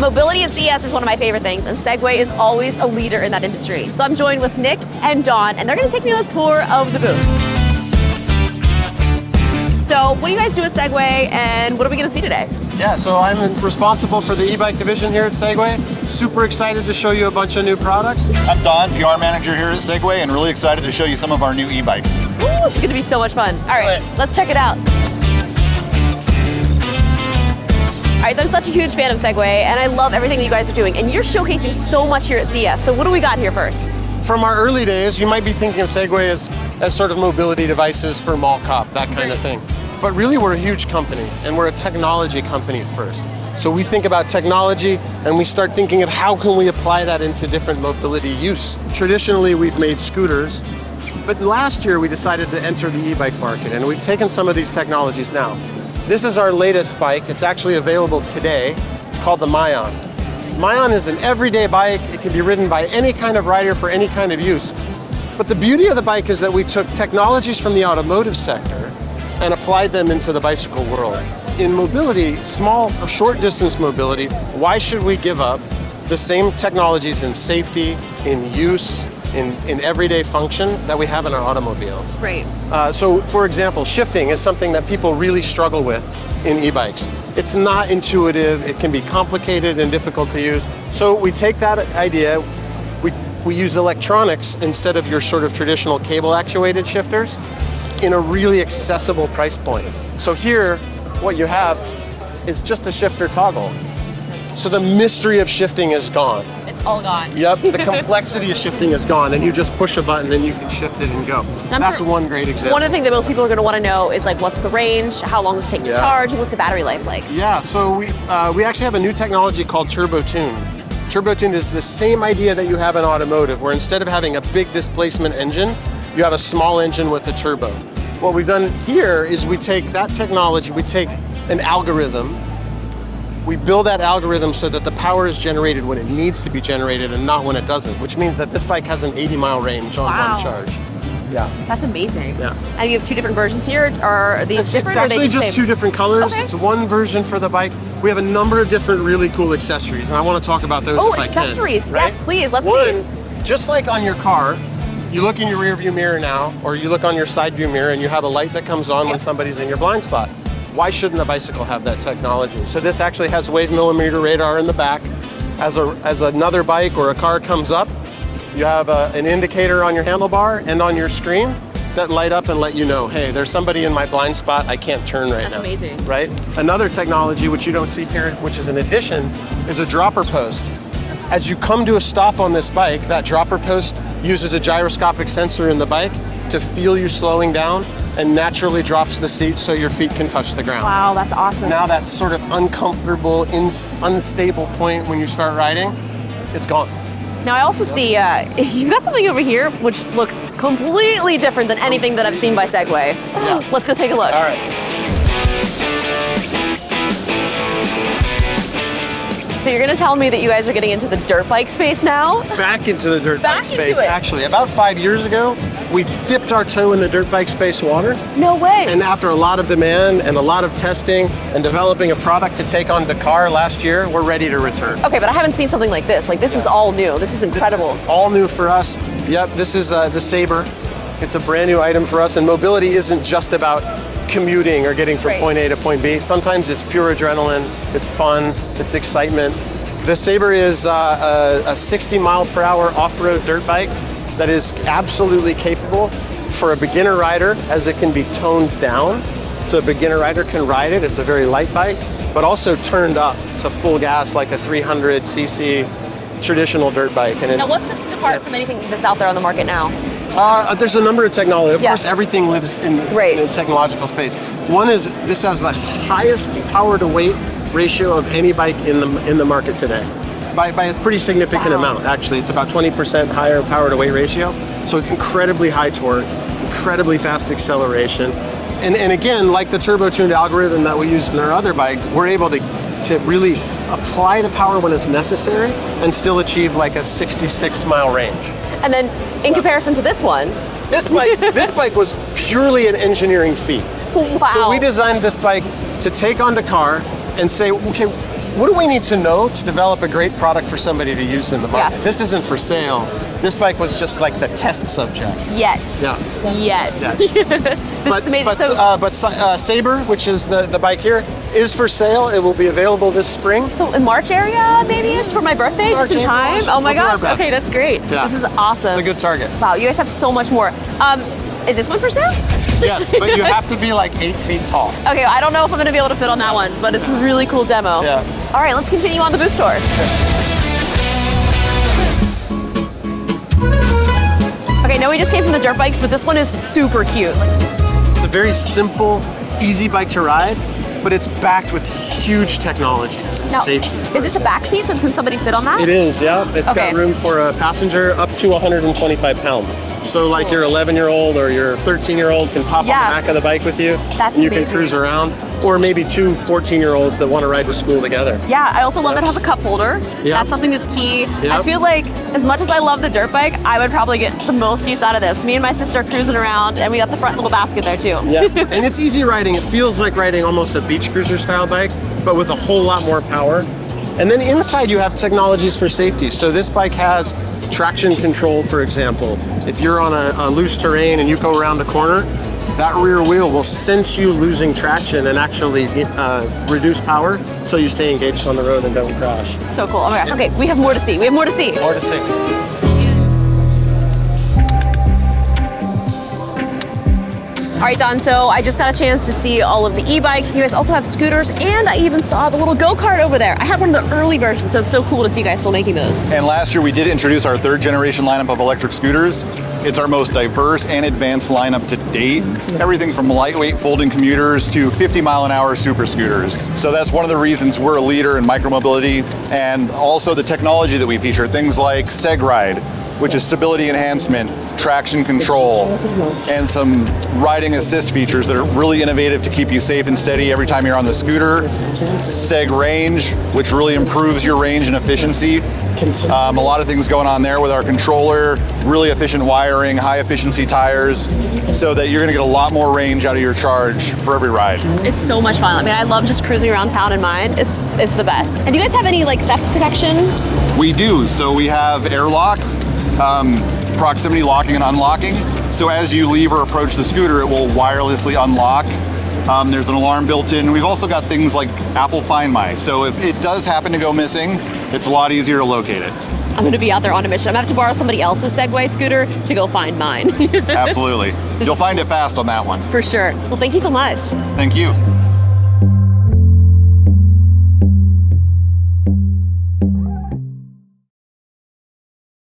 Mobility at CES is one of my favorite things, and Segway is always a leader in that industry. So I'm joined with Nick and Dawn, and they're going to take me on a tour of the booth. So what do you guys do at Segway, and what are we going to see today? Yeah, so I'm responsible for the e-bike division here at Segway. Super excited to show you a bunch of new products. I'm Don, PR manager here at Segway, and really excited to show you some of our new e-bikes. Ooh, it's going to be so much fun. All right, let's check it out. All right, so I'm such a huge fan of Segway, and I love everything that you guys are doing, and you're showcasing so much here at CES. So what do we got here first? From our early days, you might be thinking of Segway as sort of mobility devices for mall cop, that kind of thing. But really, we're a huge company, and we're a technology company first. So we think about technology, and we start thinking of how can we apply that into different mobility use. Traditionally, we've made scooters, but last year we decided to enter the e-bike market, and we've taken some of these technologies now. This is our latest bike. It's actually available today. It's called the Myon. Mayion is an everyday bike. It can be ridden by any kind of rider for any kind of use. But the beauty of the bike is that we took technologies from the automotive sector and applied them into the bicycle world. In mobility, small or short distance mobility, why should we give up the same technologies in safety, in use, in everyday function that we have in our automobiles? Great. So for example, shifting is something that people really struggle with in e-bikes. It's not intuitive, it can be complicated and difficult to use. So we take that idea, we use electronics instead of your sort of traditional cable actuated shifters in a really accessible price point. So here, what you have is just a shifter toggle. So the mystery of shifting is gone. It's all gone. Yep, the complexity of shifting is gone, and you just push a button and you can shift it and go. That's sure one great example. One of the things that most people are going to want to know is like, what's the range? How long does it take to charge? And what's the battery life like? Yeah, so we actually have a new technology called TurboTune. TurboTune is the same idea that you have in automotive, where instead of having a big displacement engine, you have a small engine with a turbo. What we've done here is we take that technology, we take an algorithm, we build that algorithm so that the power is generated when it needs to be generated and not when it doesn't, which means that this bike has an 80-mile range on one charge. Yeah. That's amazing. Yeah. And you have two different versions here? Are these different? It's actually or are they just two different colors. Okay. It's one version for the bike. We have a number of different really cool accessories, and I want to talk about those if I can. Accessories. Right? Yes, please. Let's see. One, just like on your car, you look in your rear view mirror now, or you look on your side view mirror and you have a light that comes on when somebody's in your blind spot. Why shouldn't a bicycle have that technology? So this actually has wave millimeter radar in the back. As another bike or a car comes up, you have an indicator on your handlebar and on your screen that light up and let you know, hey, there's somebody in my blind spot, I can't turn right now. That's amazing. Right? Another technology which you don't see here, which is an addition, is a dropper post. As you come to a stop on this bike, that dropper post uses a gyroscopic sensor in the bike to feel you slowing down and naturally drops the seat so your feet can touch the ground. Wow, that's awesome. Now that sort of uncomfortable, unstable point when you start riding, it's gone. Now I also see you've got something over here which looks completely different than anything that I've seen by Segway. Yeah. Let's go take a look. All right. So you're going to tell me that you guys are getting into the dirt bike space now? Back into the dirt Back bike space, into it. actually. About 5 years ago, we dipped our toe in the dirt bike space water. No way. And after a lot of demand and a lot of testing and developing a product to take on Dakar last year, we're ready to return. Okay, but I haven't seen something like this. Like, this is all new. This is incredible. This is all new for us. Yep, this is the Saber. It's a brand new item for us, and mobility isn't just about commuting or getting from point A to point B. Sometimes it's pure adrenaline, it's fun, it's excitement. The Saber is a 60-mile-per-hour off-road dirt bike that is absolutely capable for a beginner rider, as it can be toned down. So a beginner rider can ride it. It's a very light bike, but also turned up to full gas like a 300cc traditional dirt bike. And now, what sets it apart from anything that's out there on the market now? There's a number of technology. Of course, everything lives in the technological space. One is this has the highest power to weight ratio of any bike in the market today, by a pretty significant amount. Actually, it's about 20% higher power to weight ratio. So incredibly high torque, incredibly fast acceleration, and again, like the turbo-tuned algorithm that we used in our other bike, we're able to really apply the power when it's necessary and still achieve like a 66-mile range. And then, in comparison to this one, this bike was purely an engineering feat. Wow. So we designed this bike to take on Dakar and say, okay, what do we need to know to develop a great product for somebody to use in the market? Yeah. This isn't for sale. This bike was just like the test subject. Yet. Yeah. Yet. But Saber, which is the bike here, is for sale. It will be available this spring. So in March area, maybe-ish, for my birthday, just in time? Oh my We'll do our gosh, best. okay, that's great. Yeah. This is awesome. It's a good target. Wow, you guys have so much more. Is this one for sale? Yes, but you have to be like 8 feet tall. Okay, I don't know if I'm gonna be able to fit on that one, but it's a really cool demo. Yeah. All right, let's continue on the booth tour. Okay, now we just came from the dirt bikes, but this one is super cute. It's a very simple, easy bike to ride, but it's backed with huge technologies and Now, safety. is this a back seat? So can somebody sit on that? It is, yeah. It's Okay. got room for a passenger up to 125 pounds. So like your 11-year-old or your 13-year-old can pop Yeah. on the back of the bike with you. That's and you can amazing. cruise around. Or maybe 2 14-year-olds that want to ride to school together. Yeah, I also love that it has a cup holder. Yeah. That's something that's key. Yeah. I feel like as much as I love the dirt bike, I would probably get the most use out of this. Me and my sister are cruising around, and we got the front little basket there too. Yeah, and it's easy riding. It feels like riding almost a beach cruiser style bike, but with a whole lot more power. And then inside you have technologies for safety. So this bike has traction control, for example. If you're on a loose terrain and you go around a corner, that rear wheel will sense you losing traction and actually reduce power so you stay engaged on the road and don't crash. So cool. Oh my gosh. Okay, we have more to see. We have more to see. More to see. All right, Don, so I just got a chance to see all of the e-bikes. You guys also have scooters, and I even saw the little go-kart over there. I had one of the early versions, so it's so cool to see you guys still making those. And last year we did introduce our 3rd generation lineup of electric scooters. It's our most diverse and advanced lineup to date. Everything from lightweight folding commuters to 50-mile-an-hour super scooters. So that's one of the reasons we're a leader in micromobility, and also the technology that we feature. Things like Segride, which is stability enhancement, traction control, and some riding assist features that are really innovative to keep you safe and steady every time you're on the scooter. Seg Range, which really improves your range and efficiency. A lot of things going on there with our controller, really efficient wiring, high efficiency tires, so that you're gonna get a lot more range out of your charge for every ride. It's so much fun. I mean, I love just cruising around town in mine. It's the best. And do you guys have any like theft protection? We do, so we have airlock, proximity locking and unlocking. So as you leave or approach the scooter, it will wirelessly unlock. There's an alarm built in. We've also got things like Apple Find My. So if it does happen to go missing, it's a lot easier to locate it. I'm gonna be out there on a mission. I'm gonna have to borrow somebody else's Segway scooter to go find mine. Absolutely. You'll find it fast on that one. For sure. Well, thank you so much. Thank you.